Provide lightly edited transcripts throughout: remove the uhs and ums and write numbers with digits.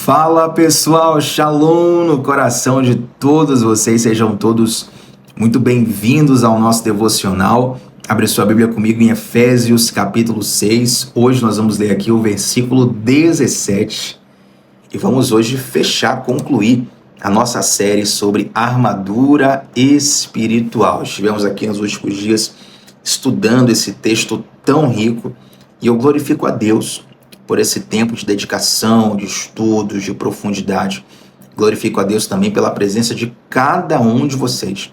Fala pessoal, Shalom no coração de todos vocês, sejam todos muito bem-vindos ao nosso devocional. Abre sua Bíblia comigo em Efésios capítulo 6, hoje nós vamos ler aqui o versículo 17 e vamos hoje concluir a nossa série sobre armadura espiritual. Estivemos aqui nos últimos dias estudando esse texto tão rico e eu glorifico a Deus por esse tempo de dedicação, de estudos, de profundidade. Glorifico a Deus também pela presença de cada um de vocês.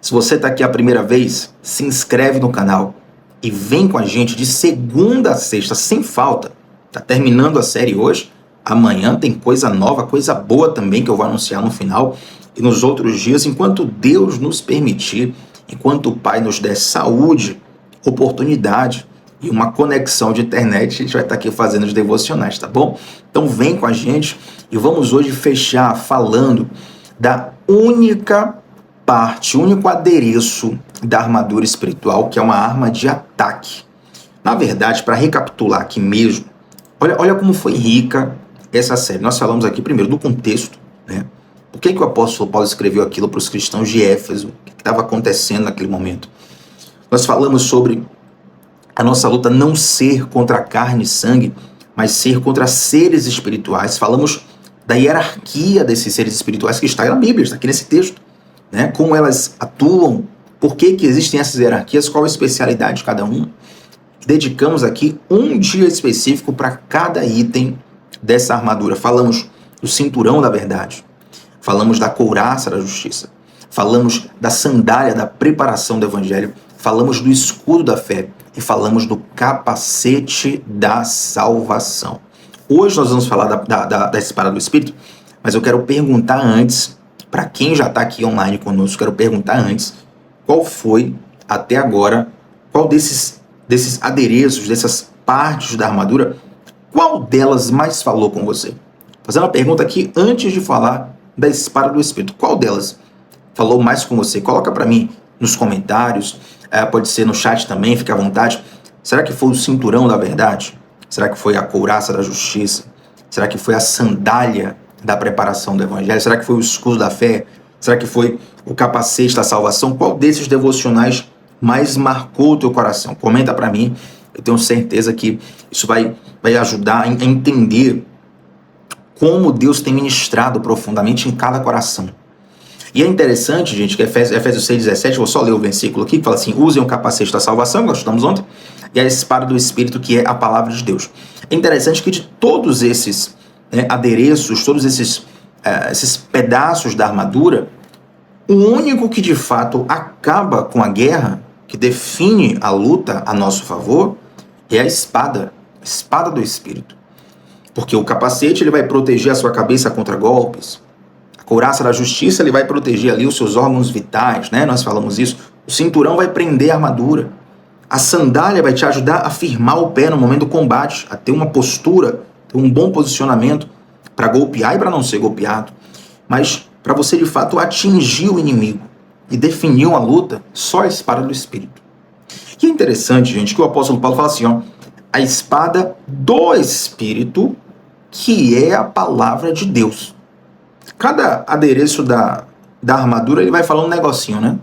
Se você está aqui a primeira vez, se inscreve no canal e vem com a gente de segunda a sexta, sem falta. Está terminando a série hoje, amanhã tem coisa nova, coisa boa também que eu vou anunciar no final. E nos outros dias, enquanto Deus nos permitir, enquanto o Pai nos der saúde, oportunidade, e uma conexão de internet, a gente vai estar aqui fazendo os devocionais, tá bom? Então vem com a gente e vamos hoje fechar falando da única parte, único adereço da armadura espiritual, que é uma arma de ataque. Na verdade, para recapitular aqui mesmo, olha como foi rica essa série. Nós falamos aqui primeiro do contexto, né? Por que o apóstolo Paulo escreveu aquilo para os cristãos de Éfeso? O que estava acontecendo naquele momento? Nós falamos sobre a nossa luta não ser contra carne e sangue, mas ser contra seres espirituais. Falamos da hierarquia desses seres espirituais que está na Bíblia, está aqui nesse texto, né? Como elas atuam, por que existem essas hierarquias, qual a especialidade de cada um. Dedicamos aqui um dia específico para cada item dessa armadura. Falamos do cinturão da verdade, falamos da couraça da justiça, falamos da sandália da preparação do evangelho, falamos do escudo da fé e falamos do capacete da salvação. Hoje nós vamos falar da espada do Espírito, mas eu quero perguntar antes, para quem já está aqui online conosco, quero perguntar antes, qual foi, até agora, qual desses adereços, dessas partes da armadura, qual delas mais falou com você? Fazendo uma pergunta aqui antes de falar da espada do Espírito, qual delas falou mais com você? Coloca para mim nos comentários, pode ser no chat também, fique à vontade. Será que foi o cinturão da verdade? Será que foi a couraça da justiça? Será que foi a sandália da preparação do evangelho? Será que foi o escudo da fé? Será que foi o capacete da salvação? Qual desses devocionais mais marcou o teu coração? Comenta para mim, eu tenho certeza que isso vai ajudar a entender como Deus tem ministrado profundamente em cada coração. E é interessante, gente, que Efésios 6,17, vou só ler o versículo aqui, que fala assim: usem o capacete da salvação, que nós estudamos ontem, e a espada do Espírito, que é a palavra de Deus. É interessante que de todos esses adereços, todos esses pedaços da armadura, o único que de fato acaba com a guerra, que define a luta a nosso favor, é a espada do Espírito. Porque o capacete ele vai proteger a sua cabeça contra golpes. A couraça da justiça ele vai proteger ali os seus órgãos vitais, né? Nós falamos isso. O cinturão vai prender a armadura. A sandália vai te ajudar a firmar o pé no momento do combate, a ter uma postura, ter um bom posicionamento para golpear e para não ser golpeado. Mas para você de fato atingir o inimigo e definir uma luta, só a espada do Espírito. E é interessante, gente, que o apóstolo Paulo fala assim, a espada do Espírito, que é a palavra de Deus. Cada adereço da armadura, ele vai falar um negocinho, né?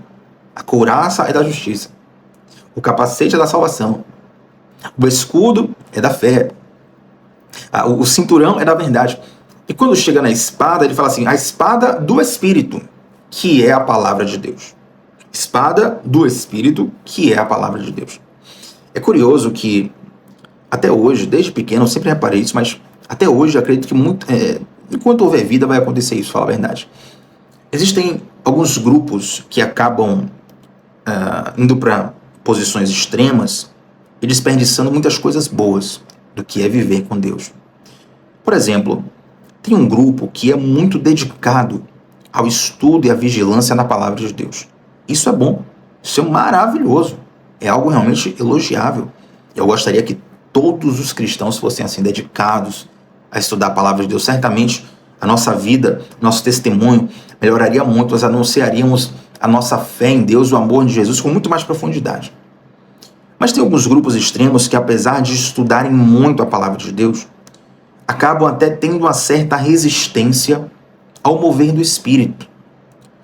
A couraça é da justiça. O capacete é da salvação. O escudo é da fé. O cinturão é da verdade. E quando chega na espada, ele fala assim, a espada do Espírito, que é a palavra de Deus. Espada do Espírito, que é a palavra de Deus. É curioso que, até hoje, desde pequeno, eu sempre reparei isso, mas até hoje eu acredito que enquanto houver vida vai acontecer isso, fala a verdade. Existem alguns grupos que acabam indo para posições extremas e desperdiçando muitas coisas boas do que é viver com Deus. Por exemplo, tem um grupo que é muito dedicado ao estudo e à vigilância na palavra de Deus. Isso é bom, isso é maravilhoso, é algo realmente elogiável. Eu gostaria que todos os cristãos fossem assim dedicados a estudar a palavra de Deus. Certamente a nossa vida, nosso testemunho melhoraria muito, nós anunciaríamos a nossa fé em Deus, o amor de Jesus com muito mais profundidade. Mas tem alguns grupos extremos que, apesar de estudarem muito a palavra de Deus, acabam até tendo uma certa resistência ao mover do Espírito.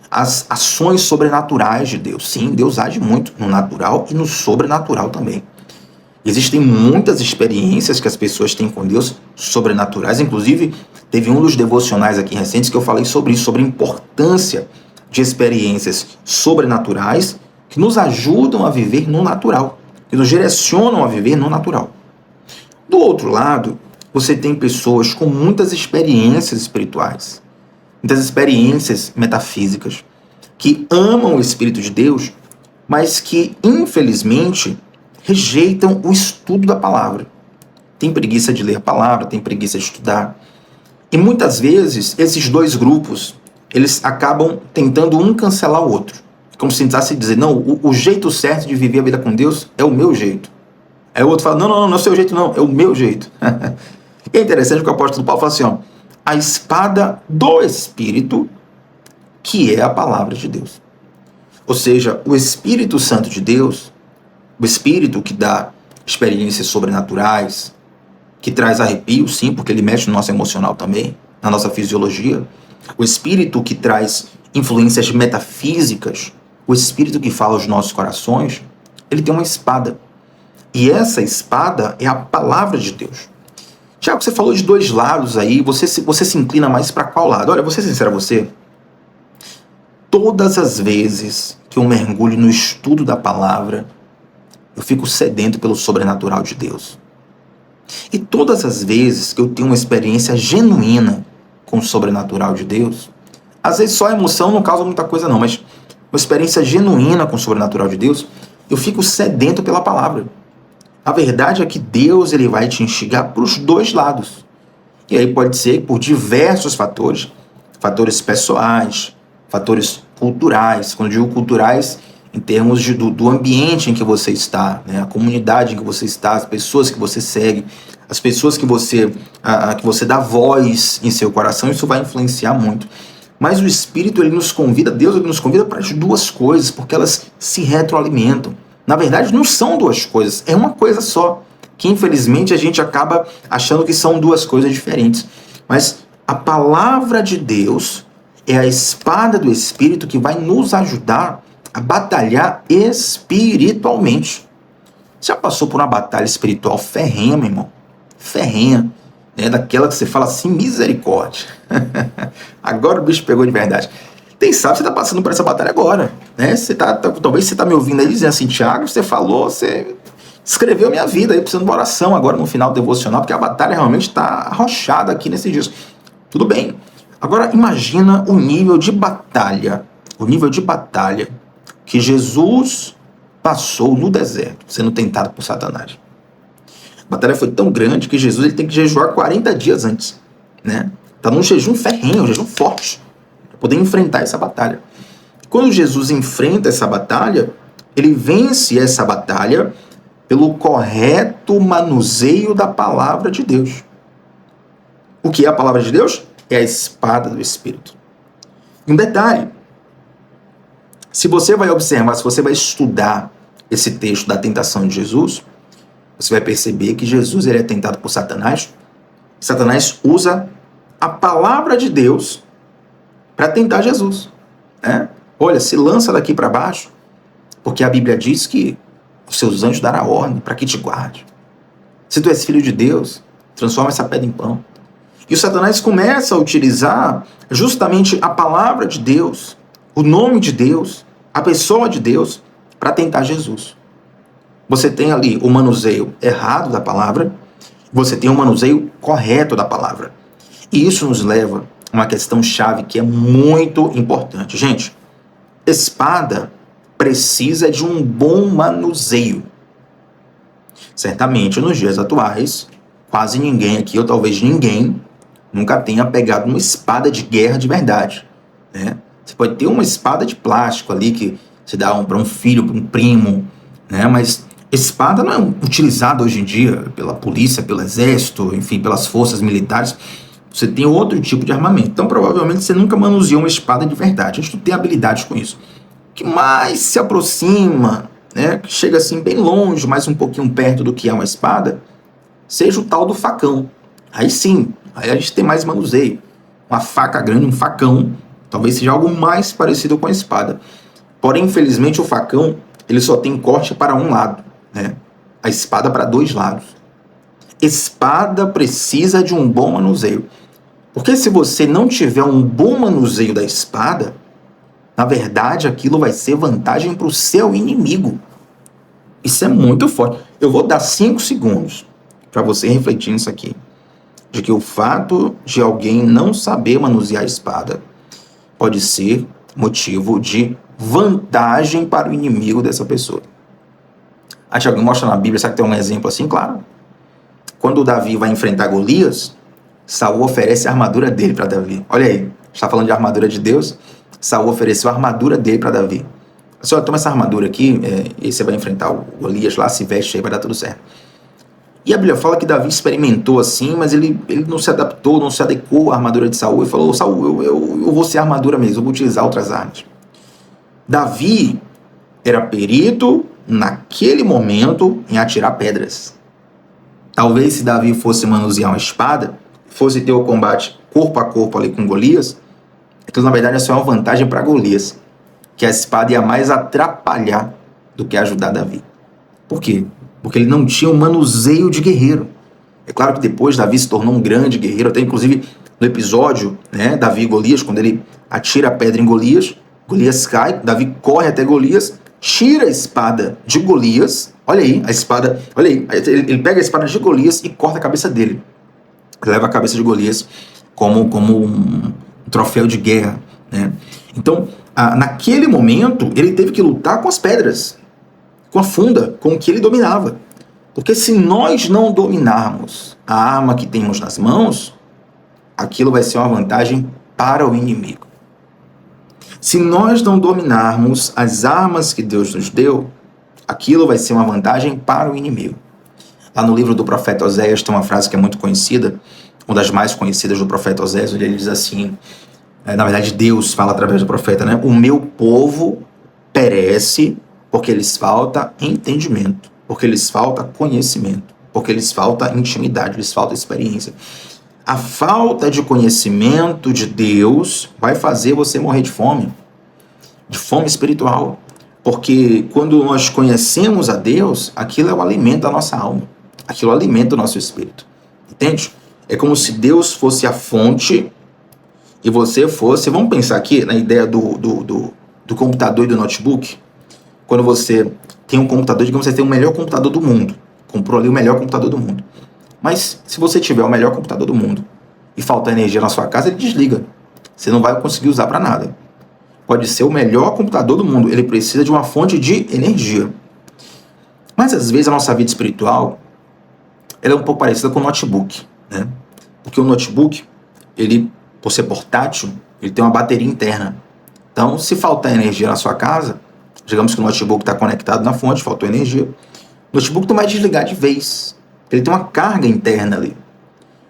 As ações sobrenaturais de Deus. Sim, Deus age muito no natural e no sobrenatural também. Existem muitas experiências que as pessoas têm com Deus sobrenaturais. Inclusive, teve um dos devocionais aqui recentes que eu falei sobre isso, sobre a importância de experiências sobrenaturais que nos ajudam a viver no natural, que nos direcionam a viver no natural. Do outro lado, você tem pessoas com muitas experiências espirituais, muitas experiências metafísicas, que amam o Espírito de Deus, mas que, infelizmente, rejeitam o estudo da palavra. Tem preguiça de ler a palavra, tem preguiça de estudar. E muitas vezes, esses dois grupos, eles acabam tentando um cancelar o outro. Como se tentasse dizer, não, o jeito certo de viver a vida com Deus é o meu jeito. Aí o outro fala, não é o seu jeito não, é o meu jeito. E é interessante que o apóstolo Paulo fala assim, ó, a espada do Espírito, que é a palavra de Deus. Ou seja, o Espírito Santo de Deus, o Espírito que dá experiências sobrenaturais, que traz arrepio, sim, porque ele mexe no nosso emocional também, na nossa fisiologia. O Espírito que traz influências metafísicas, o Espírito que fala aos nossos corações, ele tem uma espada. E essa espada é a palavra de Deus. Tiago, você falou de dois lados aí, você se inclina mais para qual lado? Olha, vou ser sincero a você, todas as vezes que eu mergulho no estudo da palavra, eu fico sedento pelo sobrenatural de Deus. E todas as vezes que eu tenho uma experiência genuína com o sobrenatural de Deus, às vezes só a emoção não causa muita coisa não, mas uma experiência genuína com o sobrenatural de Deus, eu fico sedento pela palavra. A verdade é que Deus ele vai te instigar para os dois lados. E aí pode ser por diversos fatores, fatores pessoais, fatores culturais. Quando eu digo culturais, em termos do ambiente em que você está, né? A comunidade em que você está, as pessoas que você segue, as pessoas que você dá voz em seu coração, isso vai influenciar muito. Mas o Espírito, ele nos convida, Deus ele nos convida para as duas coisas, porque elas se retroalimentam. Na verdade, não são duas coisas, é uma coisa só, que infelizmente a gente acaba achando que são duas coisas diferentes. Mas a palavra de Deus é a espada do Espírito que vai nos ajudar a batalhar espiritualmente. Já passou por uma batalha espiritual ferrenha, meu irmão? Ferrenha. É daquela que você fala assim, misericórdia. Agora o bicho pegou de verdade. Quem sabe você está passando por essa batalha agora, né? Talvez você está me ouvindo aí dizendo assim, Tiago, você falou, você escreveu minha vida aí, precisando de uma oração agora no final do devocional, porque a batalha realmente está arrochada aqui nesses dias. Tudo bem. Agora imagina o nível de batalha que Jesus passou no deserto, sendo tentado por Satanás. A batalha foi tão grande que Jesus ele tem que jejuar 40 dias antes, né? Está num jejum ferrenho, um jejum forte, para poder enfrentar essa batalha. Quando Jesus enfrenta essa batalha, ele vence essa batalha pelo correto manuseio da palavra de Deus. O que é a palavra de Deus? É a espada do Espírito. Um detalhe, se você vai observar, se você vai estudar esse texto da tentação de Jesus, você vai perceber que Jesus ele é tentado por Satanás. Satanás usa a palavra de Deus para tentar Jesus. Né? Olha, se lança daqui para baixo, porque a Bíblia diz que os seus anjos darão ordem para que te guarde. Se tu és filho de Deus, transforma essa pedra em pão. E o Satanás começa a utilizar justamente a palavra de Deus, o nome de Deus, a pessoa de Deus, para tentar Jesus. Você tem ali o manuseio errado da palavra, você tem o manuseio correto da palavra. E isso nos leva a uma questão chave que é muito importante. Gente, espada precisa de um bom manuseio. Certamente, nos dias atuais, quase ninguém aqui, ou talvez ninguém, nunca tenha pegado uma espada de guerra de verdade. Né? Você pode ter uma espada de plástico ali que se dá para um filho, para um primo, né? Mas espada não é utilizada hoje em dia pela polícia, pelo exército, enfim, pelas forças militares. Você tem outro tipo de armamento. Então, provavelmente, você nunca manuseou uma espada de verdade. A gente não tem habilidade com isso. O que mais se aproxima, né, que chega assim bem longe, mais um pouquinho perto do que é uma espada, seja o tal do facão. Aí sim, aí a gente tem mais manuseio. Uma faca grande, um facão, talvez seja algo mais parecido com a espada. Porém, infelizmente, o facão ele só tem corte para um lado, né? A espada para dois lados. Espada precisa de um bom manuseio. Porque se você não tiver um bom manuseio da espada, na verdade aquilo vai ser vantagem para o seu inimigo. Isso é muito forte. Eu vou dar 5 segundos para você refletir nisso aqui. De que o fato de alguém não saber manusear a espada pode ser motivo de vantagem para o inimigo dessa pessoa. A Tiago mostra na Bíblia, sabe que tem um exemplo assim? Claro. Quando Davi vai enfrentar Golias, Saul oferece a armadura dele para Davi. Olha aí, está falando de armadura de Deus. Saul ofereceu a armadura dele para Davi. Senhora, toma essa armadura aqui, e você vai enfrentar o Golias lá, se veste aí, vai dar tudo certo. E a Bíblia fala que Davi experimentou assim, mas ele não se adaptou, não se adequou à armadura de Saul e falou: Saul, eu vou ser armadura mesmo, eu vou utilizar outras armas. Davi era perito naquele momento em atirar pedras. Talvez se Davi fosse manusear uma espada, fosse ter o combate corpo a corpo ali com Golias, então na verdade essa é uma vantagem para Golias, que a espada ia mais atrapalhar do que ajudar Davi. Por quê? Porque ele não tinha um manuseio de guerreiro. É claro que depois Davi se tornou um grande guerreiro, até inclusive no episódio, né, Davi e Golias, quando ele atira a pedra em Golias, Golias cai, Davi corre até Golias, tira a espada de Golias, olha aí, a espada, olha aí, ele pega a espada de Golias e corta a cabeça dele. Leva a cabeça de Golias como um troféu de guerra, né? Então, naquele momento, ele teve que lutar com as pedras, com a funda, com o que ele dominava. Porque se nós não dominarmos a arma que temos nas mãos, aquilo vai ser uma vantagem para o inimigo. Se nós não dominarmos as armas que Deus nos deu, aquilo vai ser uma vantagem para o inimigo. Lá no livro do profeta Oséias tem uma frase que é muito conhecida, uma das mais conhecidas do profeta Oséias, onde ele diz assim, na verdade Deus fala através do profeta, né? O meu povo perece porque lhes falta entendimento, porque lhes falta conhecimento, porque lhes falta intimidade, lhes falta experiência. A falta de conhecimento de Deus vai fazer você morrer de fome espiritual. Porque quando nós conhecemos a Deus, aquilo é o alimento da nossa alma, aquilo alimenta o nosso espírito. Entende? É como se Deus fosse a fonte e você fosse... Vamos pensar aqui na ideia do computador e do notebook. Quando você tem um computador, digamos que você tem o melhor computador do mundo. Comprou ali o melhor computador do mundo. Mas se você tiver o melhor computador do mundo e faltar energia na sua casa, ele desliga. Você não vai conseguir usar para nada. Pode ser o melhor computador do mundo, ele precisa de uma fonte de energia. Mas às vezes a nossa vida espiritual ela é um pouco parecida com o notebook, né? Porque o notebook, ele, por ser portátil, ele tem uma bateria interna. Então, se faltar energia na sua casa, digamos que o notebook está conectado na fonte, faltou energia, o notebook não vai desligar de vez. Ele tem uma carga interna ali.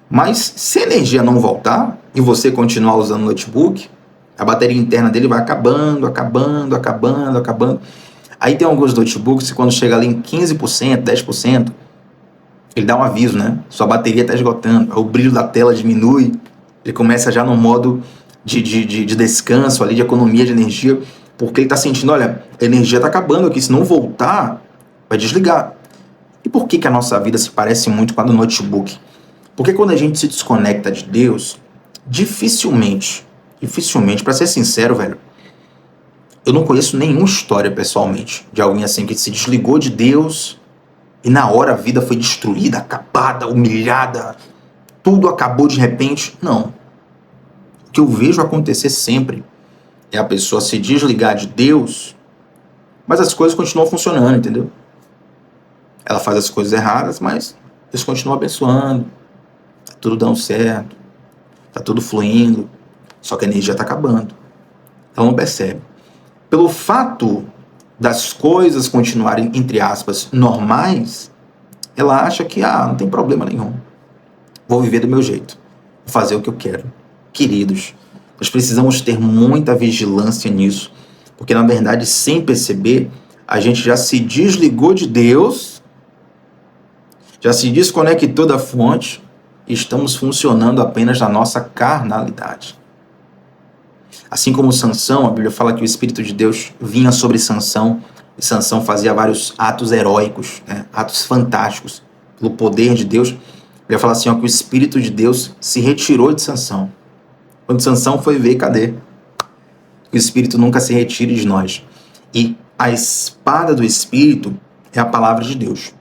Mas se a energia não voltar e você continuar usando o notebook, a bateria interna dele vai acabando. Aí tem alguns notebooks que quando chega ali em 15%, 10%, ele dá um aviso, né? Sua bateria está esgotando, o brilho da tela diminui, ele começa já no modo de descanso ali, de economia de energia, porque ele está sentindo, olha, a energia está acabando aqui, se não voltar, vai desligar. E por que a nossa vida se parece muito com a do notebook? Porque quando a gente se desconecta de Deus, dificilmente, para ser sincero, velho, eu não conheço nenhuma história pessoalmente de alguém assim que se desligou de Deus e na hora a vida foi destruída, acabada, humilhada, tudo acabou de repente. Não. O que eu vejo acontecer sempre é a pessoa se desligar de Deus, mas as coisas continuam funcionando, entendeu? Ela faz as coisas erradas, mas Deus continua abençoando, tá tudo dando certo, tá tudo fluindo, só que a energia tá acabando. Ela não percebe. Pelo fato das coisas continuarem, entre aspas, normais, ela acha que, não tem problema nenhum. Vou viver do meu jeito. Vou fazer o que eu quero. Queridos, nós precisamos ter muita vigilância nisso, porque na verdade, sem perceber, a gente já se desligou de Deus, já se desconectou da fonte, estamos funcionando apenas na nossa carnalidade. Assim como Sansão, a Bíblia fala que o Espírito de Deus vinha sobre Sansão, e Sansão fazia vários atos heróicos, né? Atos fantásticos, pelo poder de Deus. Ele fala assim, ó, que o Espírito de Deus se retirou de Sansão. Quando Sansão foi ver, cadê? O Espírito nunca se retira de nós. E a espada do Espírito é a palavra de Deus.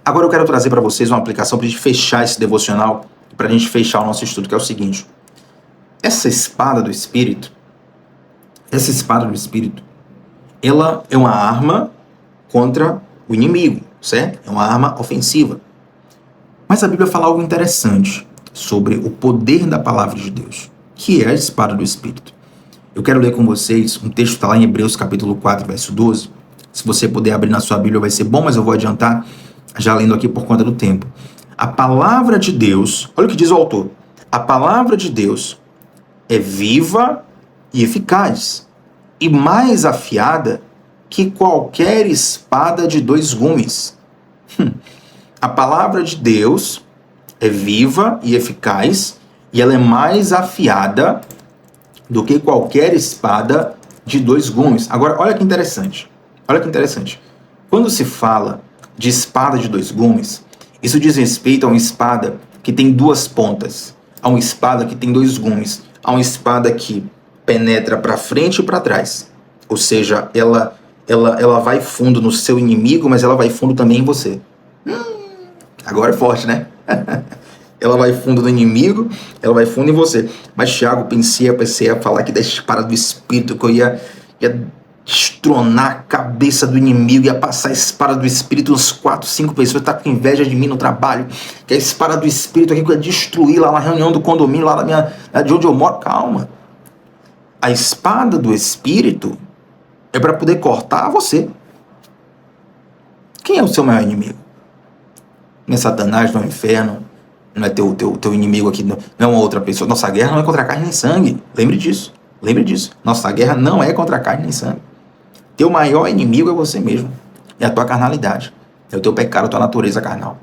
Agora eu quero trazer para vocês uma aplicação para a gente fechar esse devocional, para a gente fechar o nosso estudo, que é o seguinte. Essa espada do Espírito, ela é uma arma contra o inimigo, certo? É uma arma ofensiva. Mas a Bíblia fala algo interessante sobre o poder da palavra de Deus, que é a espada do Espírito. Eu quero ler com vocês, um texto está lá em Hebreus capítulo 4, verso 12. Se você puder abrir na sua Bíblia vai ser bom, mas eu vou adiantar, já lendo aqui por conta do tempo. A palavra de Deus, olha o que diz o autor, a palavra de Deus é viva e eficaz, e mais afiada que qualquer espada de 2 gumes. A palavra de Deus é viva e eficaz, e ela é mais afiada do que qualquer espada de 2 gumes. Agora, olha que interessante. Quando se fala de espada de 2 gumes, isso diz respeito a uma espada que tem 2 pontas, a uma espada que tem 2 gumes, a uma espada que penetra para frente e para trás. Ou seja, ela vai fundo no seu inimigo, mas ela vai fundo também em você. Agora é forte, né? Ela vai fundo no inimigo, ela vai fundo em você. Mas, Tiago, pensei a falar aqui da espada do Espírito, que eu ia destronar a cabeça do inimigo, ia passar a espada do Espírito, uns 4, 5 pessoas tá com inveja de mim no trabalho, que a espada do Espírito aqui que eu ia destruir lá na reunião do condomínio, lá de onde eu moro. Calma. A espada do Espírito é para poder cortar você. Quem é o seu maior inimigo? Não é Satanás, não é o inferno, não é teu inimigo aqui, não é uma outra pessoa. Nossa guerra não é contra carne nem sangue. Lembre disso. Nossa guerra não é contra carne nem sangue. Teu maior inimigo é você mesmo. É a tua carnalidade. É o teu pecado, a tua natureza carnal.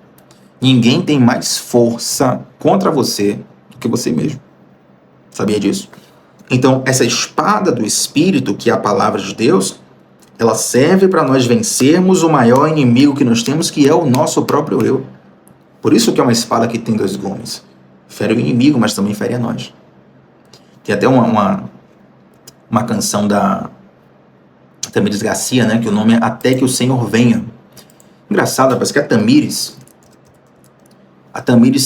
Ninguém tem mais força contra você do que você mesmo. Sabia disso? Então, essa espada do Espírito, que é a palavra de Deus, ela serve para nós vencermos o maior inimigo que nós temos, que é o nosso próprio eu. Por isso que é uma espada que tem 2 gumes. Fere o inimigo, mas também fere a nós. Tem até uma canção da Tamires Garcia, né, que o nome é Até que o Senhor Venha. Engraçado, parece que a Tamires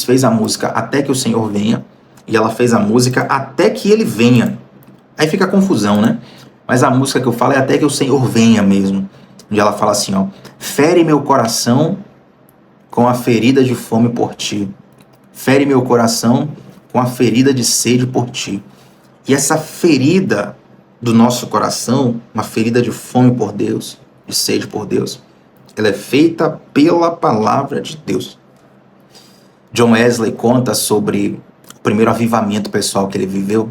fez a música Até que o Senhor Venha, e ela fez a música Até que Ele Venha. Aí fica a confusão, né? Mas a música que eu falo é Até que o Senhor Venha mesmo. Onde ela fala assim, ó: fere meu coração com a ferida de fome por ti. Fere meu coração com a ferida de sede por ti. E essa ferida do nosso coração, uma ferida de fome por Deus, de sede por Deus, ela é feita pela palavra de Deus. John Wesley conta sobre o primeiro avivamento pessoal que ele viveu.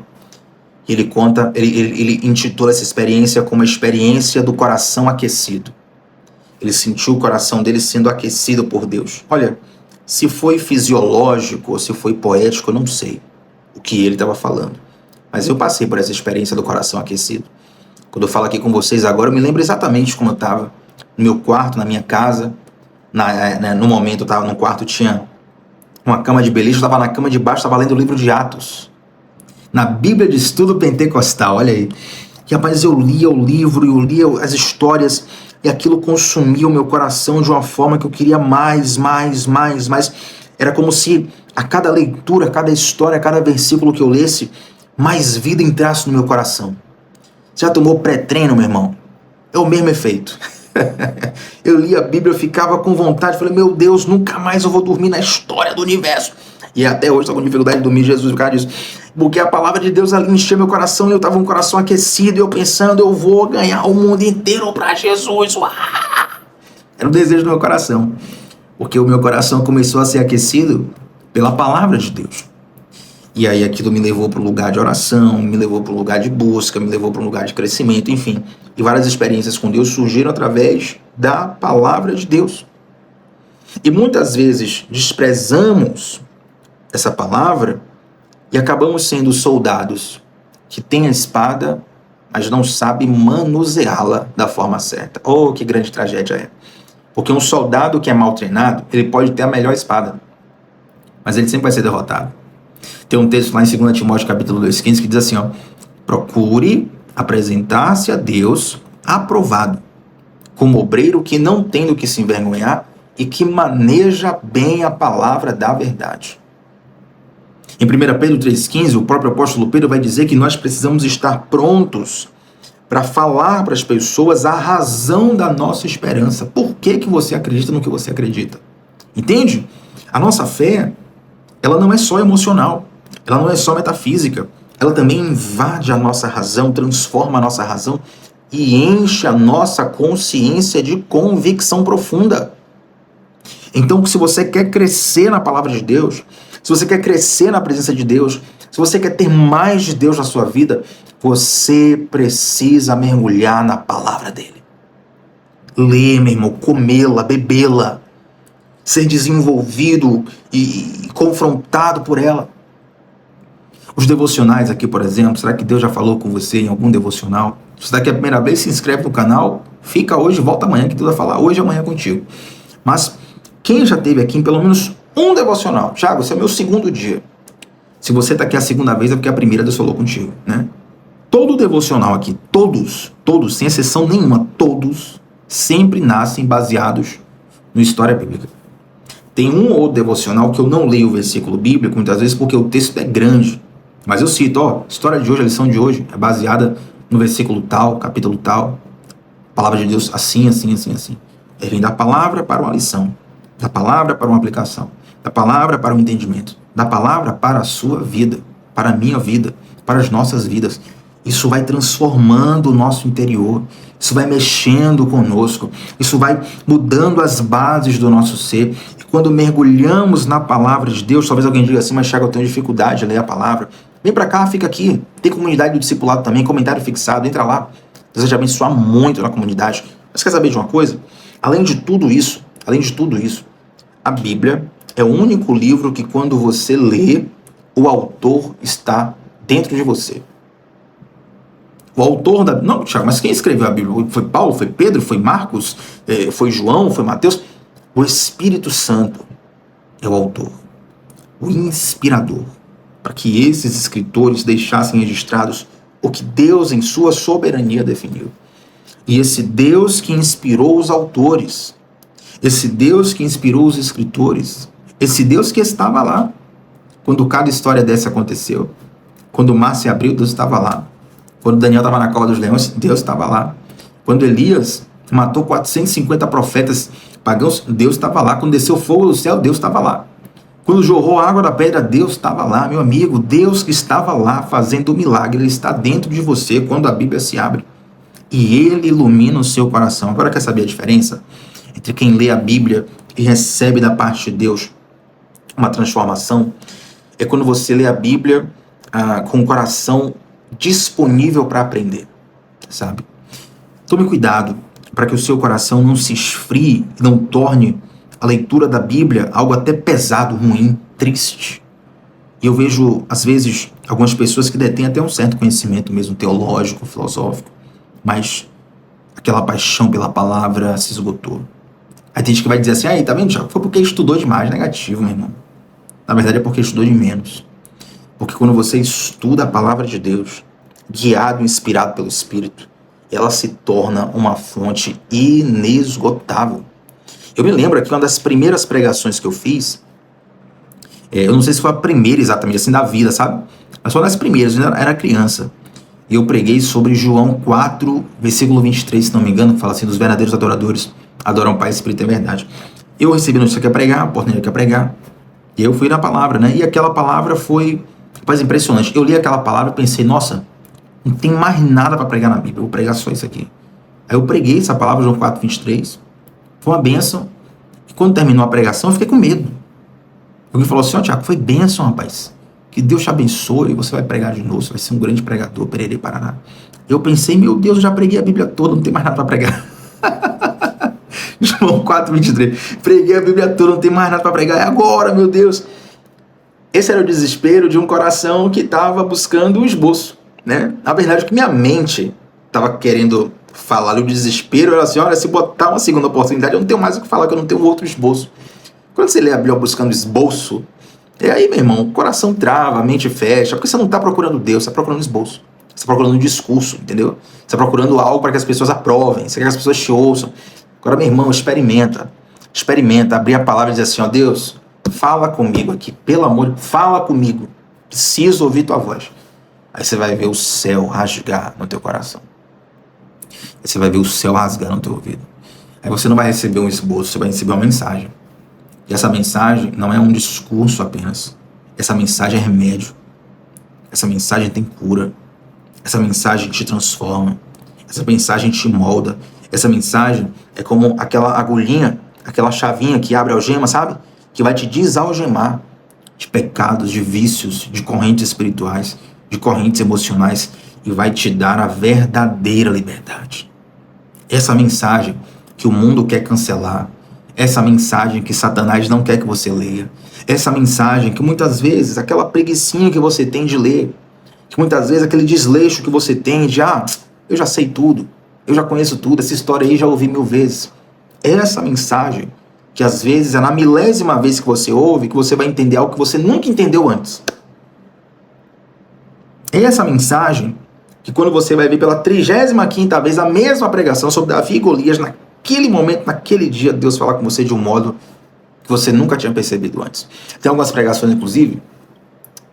Ele intitula essa experiência como a experiência do coração aquecido. Ele sentiu o coração dele sendo aquecido por Deus. Olha, se foi fisiológico ou se foi poético, eu não sei o que ele estava falando. Mas eu passei por essa experiência do coração aquecido. Quando eu falo aqui com vocês agora, eu me lembro exatamente como eu estava no meu quarto, na minha casa. No momento eu estava no quarto, tinha uma cama de beliche, eu estava na cama de baixo, estava lendo o livro de Atos. Na Bíblia de Estudo Pentecostal, olha aí. E, rapaz, eu lia o livro, eu lia as histórias, e aquilo consumia o meu coração de uma forma que eu queria mais. Era como se a cada leitura, a cada história, a cada versículo que eu lesse, mais vida entrasse no meu coração. Já tomou pré-treino, meu irmão? É o mesmo efeito. Eu li a Bíblia, eu ficava com vontade, falei, meu Deus, nunca mais eu vou dormir na história do universo. E até hoje estou com dificuldade de dormir, Jesus, por causa disso. Porque a palavra de Deus ali encheu meu coração e eu estava com o coração aquecido, e eu pensando, eu vou ganhar o mundo inteiro para Jesus. Uau! Era o desejo do meu coração. Porque o meu coração começou a ser aquecido pela palavra de Deus. E aí aquilo me levou para um lugar de oração, me levou para um lugar de busca, me levou para um lugar de crescimento, enfim. E várias experiências com Deus surgiram através da palavra de Deus. E muitas vezes desprezamos essa palavra e acabamos sendo soldados que têm a espada, mas não sabem manuseá-la da forma certa. Oh, que grande tragédia é. Porque um soldado que é mal treinado, ele pode ter a melhor espada, mas ele sempre vai ser derrotado. Tem um texto lá em 2 Timóteo capítulo 2,15 que diz assim, procure apresentar-se a Deus aprovado, como obreiro que não tem do que se envergonhar e que maneja bem a palavra da verdade. Em 1 Pedro 3,15, o próprio apóstolo Pedro vai dizer que nós precisamos estar prontos para falar para as pessoas a razão da nossa esperança. Por que você acredita no que você acredita? Entende? A nossa fé, ela não é só emocional, ela não é só metafísica, ela também invade a nossa razão, transforma a nossa razão e enche a nossa consciência de convicção profunda. Então, se você quer crescer na palavra de Deus, se você quer crescer na presença de Deus, se você quer ter mais de Deus na sua vida, você precisa mergulhar na palavra dele. Ler, meu irmão, comê-la, bebê-la, ser desenvolvido e confrontado por ela. Os devocionais aqui, por exemplo, será que Deus já falou com você em algum devocional? Se daqui é a primeira vez, se inscreve no canal, fica hoje, volta amanhã, que Deus vai falar hoje e amanhã contigo. Mas quem já teve aqui em pelo menos um devocional? Thiago, esse é o meu segundo dia. Se você está aqui a segunda vez, é porque a primeira Deus falou contigo, né? Todo devocional aqui, todos, sem exceção nenhuma, todos sempre nascem baseados na história bíblica. Tem um ou outro devocional que eu não leio o versículo bíblico, muitas vezes porque o texto é grande. Mas eu cito, a história de hoje, a lição de hoje, é baseada no versículo tal, capítulo tal. A palavra de Deus assim. Aí vem da palavra para uma lição, da palavra para uma aplicação, da palavra para um entendimento, da palavra para a sua vida, para a minha vida, para as nossas vidas. Isso vai transformando o nosso interior, isso vai mexendo conosco, isso vai mudando as bases do nosso ser. E quando mergulhamos na palavra de Deus, talvez alguém diga assim, mas Thiago, eu tenho dificuldade de ler a palavra. Vem pra cá, fica aqui. Tem comunidade do discipulado também, comentário fixado, entra lá. Deus vai te abençoar muito na comunidade. Mas quer saber de uma coisa? Além de tudo isso, a Bíblia é o único livro que quando você lê, o autor está dentro de você. O autor da... Não, Thiago, mas quem escreveu a Bíblia? Foi Paulo? Foi Pedro? Foi Marcos? Foi João? Foi Mateus? O Espírito Santo é o autor, o inspirador, para que esses escritores deixassem registrados o que Deus em sua soberania definiu. E esse Deus que inspirou os autores, esse Deus que inspirou os escritores, esse Deus que estava lá quando cada história dessa aconteceu, quando o mar se abriu, Deus estava lá. Quando Daniel estava na cova dos leões, Deus estava lá. Quando Elias matou 450 profetas pagãos, Deus estava lá. Quando desceu fogo do céu, Deus estava lá. Quando jorrou água da pedra, Deus estava lá. Meu amigo, Deus que estava lá fazendo o milagre, Ele está dentro de você quando a Bíblia se abre. E Ele ilumina o seu coração. Agora quer saber a diferença entre quem lê a Bíblia e recebe da parte de Deus uma transformação? É quando você lê a Bíblia com o coração disponível para aprender, sabe? Tome cuidado para que o seu coração não se esfrie e não torne a leitura da Bíblia algo até pesado, ruim, triste. E eu vejo, às vezes, algumas pessoas que detêm até um certo conhecimento mesmo teológico, filosófico, mas aquela paixão pela palavra se esgotou. Aí tem gente que vai dizer assim, aí, tá vendo, Thiago? Foi porque estudou demais. Negativo, meu irmão. Na verdade é porque estudou de menos. Porque quando você estuda a palavra de Deus, guiado e inspirado pelo Espírito, ela se torna uma fonte inesgotável. Eu me lembro que uma das primeiras pregações que eu fiz, eu não sei se foi a primeira exatamente, assim, da vida, sabe? Mas foi uma das primeiras, eu era criança. E eu preguei sobre João 4, versículo 23, se não me engano, que fala assim, dos verdadeiros adoradores adoram o Pai, Espírito e Verdade. Eu recebi a notícia que ia pregar, a oportunidade que ia pregar, e eu fui na palavra, né? E aquela palavra foi... Rapaz, impressionante. Eu li aquela palavra e pensei, nossa, não tem mais nada para pregar na Bíblia, eu vou pregar só isso aqui. Aí eu preguei essa palavra, João 4, 23, foi uma bênção. E quando terminou a pregação, eu fiquei com medo. Alguém falou assim, Thiago, foi bênção, rapaz. Que Deus te abençoe, você vai pregar de novo, você vai ser um grande pregador, Pererê, Paraná. Eu pensei, meu Deus, eu já preguei a Bíblia toda, não tem mais nada para pregar. João 4, 23. Preguei a Bíblia toda, não tem mais nada para pregar. É agora, meu Deus. Esse era o desespero de um coração que estava buscando o esboço, né? Na verdade, o que minha mente estava querendo falar, o desespero era assim, olha, se botar uma segunda oportunidade, eu não tenho mais o que falar, que eu não tenho outro esboço. Quando você lê a Bíblia buscando esboço, aí, meu irmão, o coração trava, a mente fecha, porque você não está procurando Deus, você está procurando esboço. Você está procurando um discurso, entendeu? Você está procurando algo para que as pessoas aprovem, você quer que as pessoas te ouçam. Agora, meu irmão, experimenta, abrir a palavra e dizer assim, ó, Deus, fala comigo aqui, pelo amor, fala comigo, preciso ouvir tua voz. Aí você vai ver o céu rasgar no teu coração. Aí você vai ver o céu rasgar no teu ouvido. Aí você não vai receber um esboço, você vai receber uma mensagem. E essa mensagem não é um discurso apenas. Essa mensagem é remédio. Essa mensagem tem cura. Essa mensagem te transforma. Essa mensagem te molda. Essa mensagem é como aquela agulhinha, aquela chavinha que abre a algema, sabe? Que vai te desalgemar de pecados, de vícios, de correntes espirituais, de correntes emocionais e vai te dar a verdadeira liberdade. Essa mensagem que o mundo quer cancelar, essa mensagem que Satanás não quer que você leia, essa mensagem que muitas vezes, aquela preguicinha que você tem de ler, que muitas vezes aquele desleixo que você tem de, eu já sei tudo, eu já conheço tudo, essa história aí já ouvi 1000 vezes. Essa mensagem que às vezes é na 1000ª vez que você ouve, que você vai entender algo que você nunca entendeu antes. Essa mensagem que quando você vai ver pela 35ª vez a mesma pregação sobre Davi e Golias, naquele momento, naquele dia, Deus fala com você de um modo que você nunca tinha percebido antes. Tem algumas pregações, inclusive,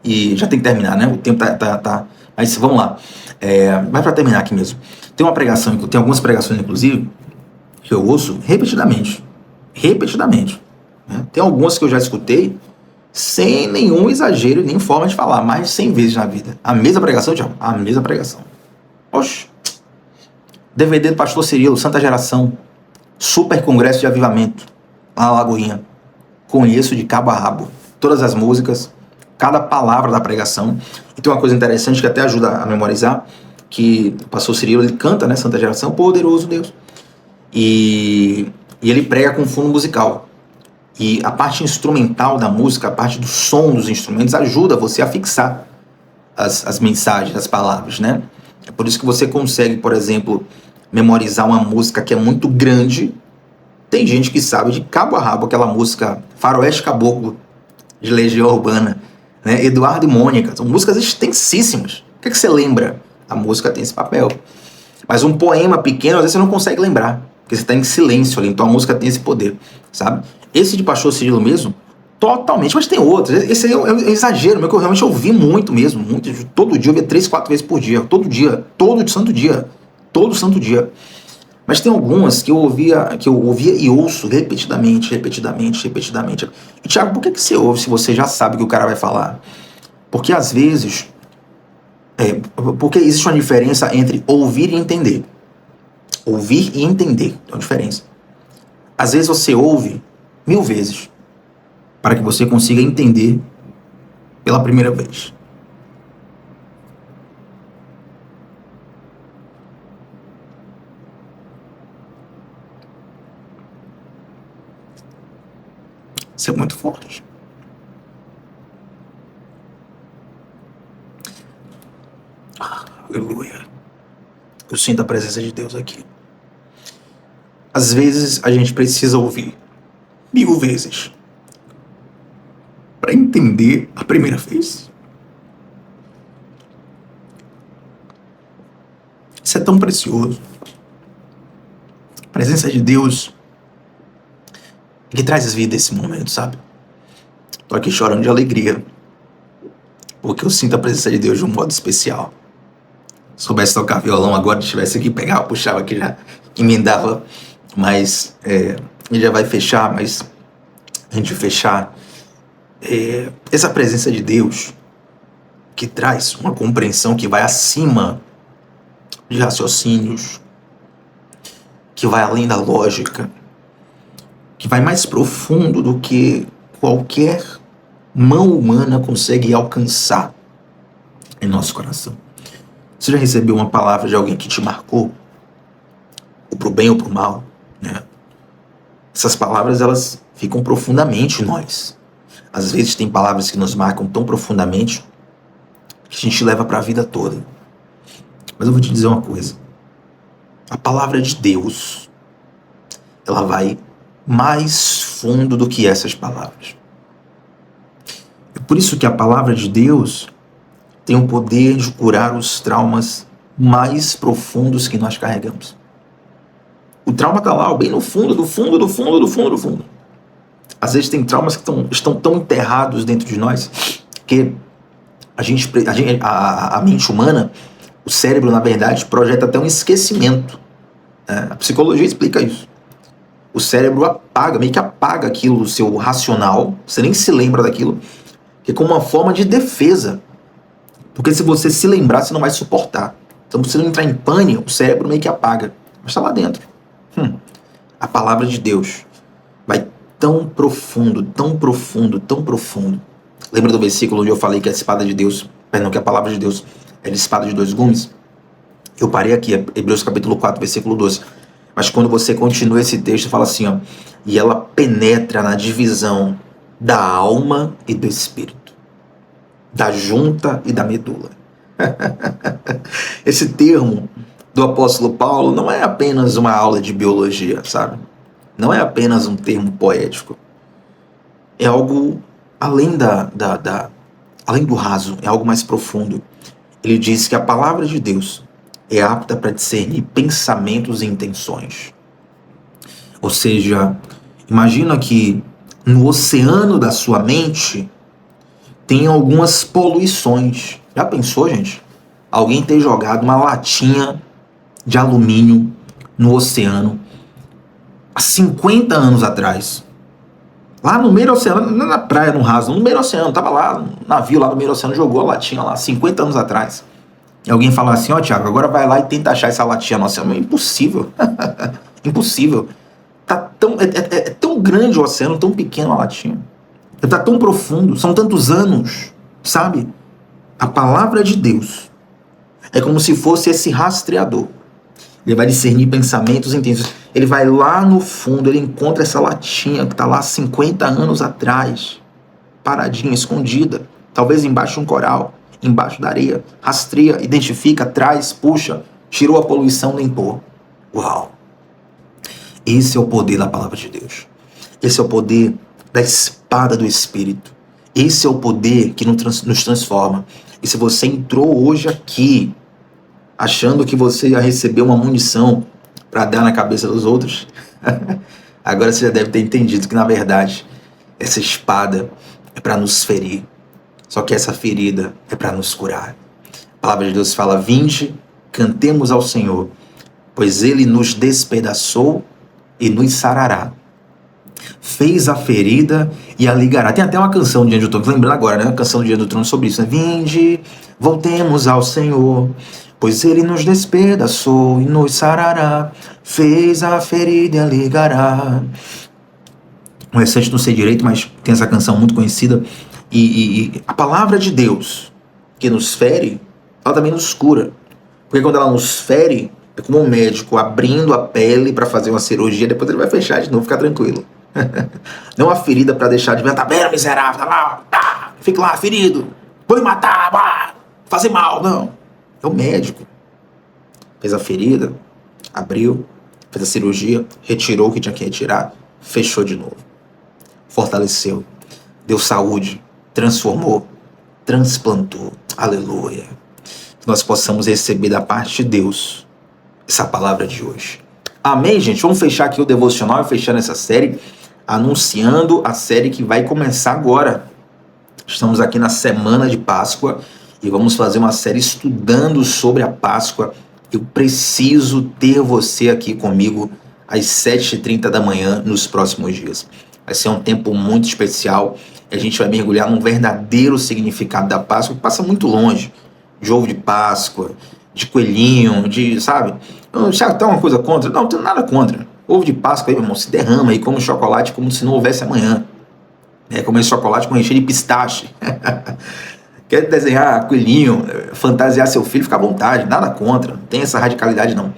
e já tem que terminar, né? O tempo tá. Mas vamos lá. Vai para terminar aqui mesmo. Tem algumas pregações, inclusive, que eu ouço repetidamente. Né? Tem algumas que eu já escutei sem nenhum exagero, nem forma de falar, mais de 100 vezes na vida. A mesma pregação, Tiago? A mesma pregação. Oxe. DVD do Pastor Cirilo, Santa Geração. Super Congresso de Avivamento. Lá na Lagoinha. Conheço de cabo a rabo. Todas as músicas, cada palavra da pregação. E tem uma coisa interessante que até ajuda a memorizar, que o Pastor Cirilo, ele canta, né, Santa Geração, poderoso Deus. E ele prega com fundo musical. E a parte instrumental da música, a parte do som dos instrumentos, ajuda você a fixar as mensagens, as palavras, né? É por isso que você consegue, por exemplo, memorizar uma música que é muito grande. Tem gente que sabe de cabo a rabo aquela música Faroeste Caboclo, de Legião Urbana, né? Eduardo e Mônica, são músicas extensíssimas. O que você lembra? A música tem esse papel. Mas um poema pequeno, às vezes você não consegue lembrar, porque você está em silêncio ali, então a música tem esse poder, sabe? Esse de Pastor Cirilo mesmo, totalmente, mas tem outros. Esse aí é um exagero, que eu realmente ouvi muito mesmo, todo dia, eu via 3, 4 vezes por dia, todo santo dia. Mas tem algumas que eu ouvia e ouço repetidamente. E Tiago, por que você ouve se você já sabe o que o cara vai falar? Porque às vezes, porque existe uma diferença entre ouvir e entender. Ouvir e entender, tem uma diferença. Às vezes você ouve 1000 vezes para que você consiga entender pela primeira vez. Isso é muito forte. Aleluia. Eu sinto a presença de Deus aqui. Às vezes a gente precisa ouvir 1000 vezes para entender a primeira vez. Isso é tão precioso. A presença de Deus que traz vida esse momento, sabe? Tô aqui chorando de alegria, porque eu sinto a presença de Deus de um modo especial. Se soubesse tocar violão agora, estivesse aqui, pegava, puxava aqui, já emendava, mas ele já vai fechar, mas a gente fechar, essa presença de Deus que traz uma compreensão que vai acima de raciocínios, que vai além da lógica, que vai mais profundo do que qualquer mão humana consegue alcançar em nosso coração. Você já recebeu uma palavra de alguém que te marcou? Ou pro bem ou pro mal, né? Essas palavras, elas ficam profundamente em nós. Às vezes tem palavras que nos marcam tão profundamente que a gente leva para a vida toda. Mas eu vou te dizer uma coisa. A palavra de Deus, ela vai mais fundo do que essas palavras. É por isso que a palavra de Deus tem o poder de curar os traumas mais profundos que nós carregamos. O trauma está lá, bem no fundo, do fundo, do fundo, do fundo, do fundo. Às vezes tem traumas que estão tão enterrados dentro de nós que a mente humana, o cérebro, na verdade, projeta até um esquecimento. A psicologia explica isso. O cérebro apaga, meio que apaga aquilo, o seu racional, você nem se lembra daquilo, que é como uma forma de defesa. Porque se você se lembrar, você não vai suportar. Então, se você não entrar em pânico, o cérebro meio que apaga. Mas está lá dentro. A palavra de Deus vai tão profundo, tão profundo, tão profundo. Lembra do versículo onde eu falei que a espada de Deus, que a palavra de Deus é de espada de dois gumes? Eu parei aqui, Hebreus capítulo 4, versículo 12. Mas quando você continua esse texto, fala assim, ó, e ela penetra na divisão da alma e do espírito, da junta e da medula. Esse termo do apóstolo Paulo não é apenas uma aula de biologia, sabe? Não é apenas um termo poético. É algo além além do raso, é algo mais profundo. Ele diz que a palavra de Deus é apta para discernir pensamentos e intenções. Ou seja, imagina que no oceano da sua mente tem algumas poluições. Já pensou, gente? Alguém ter jogado uma latinha de alumínio no oceano há 50 anos atrás. Lá no meio do oceano, não na praia, no raso, no meio do oceano, tava lá, um navio lá no meio do oceano, jogou a latinha lá, 50 anos atrás. E alguém fala assim, ó, Tiago, agora vai lá e tenta achar essa latinha no oceano. É impossível. Impossível. É tão grande o oceano, tão pequeno a latinha. Tá tão profundo, são tantos anos, sabe? A palavra de Deus é como se fosse esse rastreador. Ele vai discernir pensamentos intensos. Ele vai lá no fundo, ele encontra essa latinha que está lá 50 anos atrás, paradinha, escondida, talvez embaixo de um coral, embaixo da areia. Rastreia, identifica, traz, puxa, tirou a poluição, limpou. Uau! Esse é o poder da palavra de Deus. Esse é o poder da espada do Espírito. Esse é o poder que nos transforma. E se você entrou hoje aqui achando que você ia receber uma munição para dar na cabeça dos outros, agora você já deve ter entendido que, na verdade, essa espada é para nos ferir. Só que essa ferida é para nos curar. A palavra de Deus fala, vinde, cantemos ao Senhor, pois Ele nos despedaçou e nos sarará. Fez a ferida e a ligará. Tem até uma canção de Diante do Trono, lembrando agora, né? Uma canção de Diante do Trono sobre isso, né? Vinde, voltemos ao Senhor, pois Ele nos despedaçou e nos sarará. Fez a ferida e a ligará. O restante não sei direito, mas tem essa canção muito conhecida. E a palavra de Deus que nos fere, ela também nos cura. Porque quando ela nos fere, é como um médico abrindo a pele para fazer uma cirurgia, depois ele vai fechar de novo, fica tranquilo. Não é uma ferida para deixar de ver, tá vendo, miserável, tá lá, tá, fica lá, ferido, vou me matar, bah, fazer mal, não. É o médico. Fez a ferida, abriu, fez a cirurgia, retirou o que tinha que retirar, fechou de novo. Fortaleceu, deu saúde, transformou, transplantou. Aleluia. Que nós possamos receber da parte de Deus essa palavra de hoje. Amém, gente? Vamos fechar aqui o devocional e fechando essa série, anunciando a série que vai começar agora. Estamos aqui na semana de Páscoa e vamos fazer uma série estudando sobre a Páscoa. Eu preciso ter você aqui comigo às 7h30 da manhã nos próximos dias. Vai ser um tempo muito especial. A gente vai mergulhar num verdadeiro significado da Páscoa que passa muito longe de ovo de Páscoa, de coelhinho, sabe? Já tá uma coisa contra? Não tenho nada contra. Ovo de Páscoa aí, meu irmão, se derrama aí, come chocolate como se não houvesse amanhã. Comer chocolate com recheio de pistache. Quer desenhar coelhinho, fantasiar seu filho, fica à vontade, nada contra, não tem essa radicalidade não.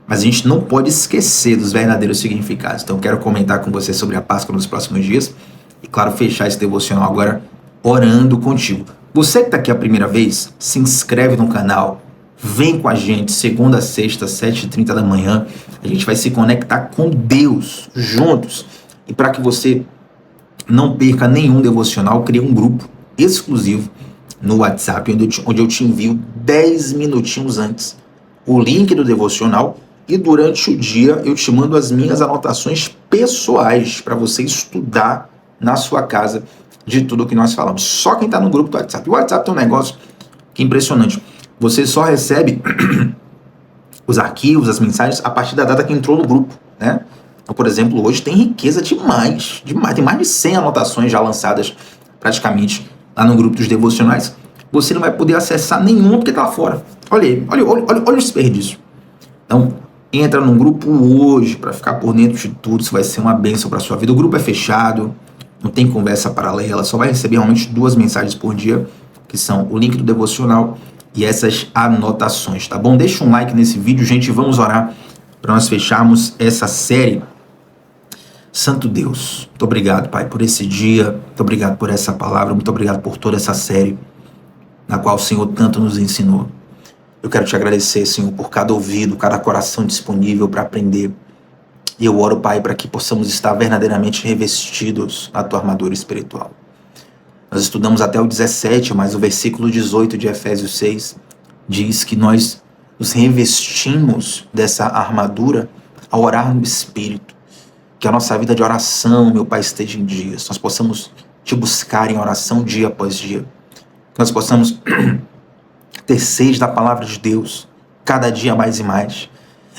Mas a gente não pode esquecer dos verdadeiros significados. Então eu quero comentar com você sobre a Páscoa nos próximos dias. e, claro, fechar esse devocional agora orando contigo. Você que está aqui a primeira vez, se inscreve no canal, vem com a gente, segunda a sexta, 7h30 da manhã, a gente vai se conectar com Deus juntos. E para que você não perca nenhum devocional, eu criei um grupo exclusivo no WhatsApp, onde eu te envio 10 minutinhos antes o link do devocional, e durante o dia eu te mando as minhas anotações pessoais para você estudar na sua casa de tudo que nós falamos. Só quem está no grupo do WhatsApp. O WhatsApp tem um negócio que é impressionante. Você só recebe os arquivos, as mensagens, a partir da data que entrou no grupo, né? Então, por exemplo, hoje tem riqueza demais. Tem mais de 100 anotações já lançadas praticamente lá no grupo dos devocionais. Você não vai poder acessar nenhum porque está lá fora. Olha aí, olha o desperdício. Então, entra num grupo hoje para ficar por dentro de tudo. Isso vai ser uma bênção para sua vida. O grupo é fechado, não tem conversa paralela, só vai receber realmente 2 mensagens por dia, que são o link do devocional e essas anotações, tá bom? Deixa um like nesse vídeo, gente, vamos orar para nós fecharmos essa série. Santo Deus, muito obrigado, Pai, por esse dia, muito obrigado por essa palavra, muito obrigado por toda essa série, na qual o Senhor tanto nos ensinou. Eu quero te agradecer, Senhor, por cada ouvido, cada coração disponível para aprender. E eu oro, Pai, para que possamos estar verdadeiramente revestidos na tua armadura espiritual. Nós estudamos até o 17, mas o versículo 18 de Efésios 6 diz que nós nos revestimos dessa armadura ao orar no Espírito. Que a nossa vida de oração, meu Pai, esteja em dias. Nós possamos te buscar em oração dia após dia. Que nós possamos ter sede da palavra de Deus, cada dia mais e mais.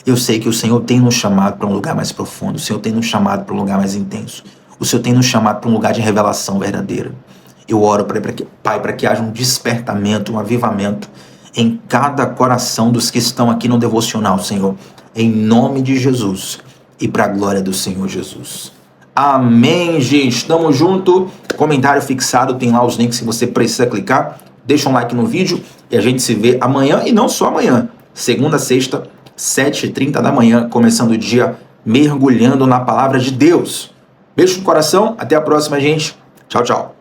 Eu sei que o Senhor tem nos chamado para um lugar mais profundo. O Senhor tem nos chamado para um lugar mais intenso. O Senhor tem nos chamado para um lugar de revelação verdadeira. Eu oro, Pai, para que haja um despertamento, um avivamento em cada coração dos que estão aqui no devocional, Senhor. Em nome de Jesus. E para a glória do Senhor Jesus. Amém, gente. Tamo junto. Comentário fixado, tem lá os links que você precisa clicar. Deixa um like no vídeo e a gente se vê amanhã, e não só amanhã. Segunda a sexta, 7h30 da manhã, começando o dia mergulhando na palavra de Deus. Beijo no coração. Até a próxima, gente. Tchau, tchau.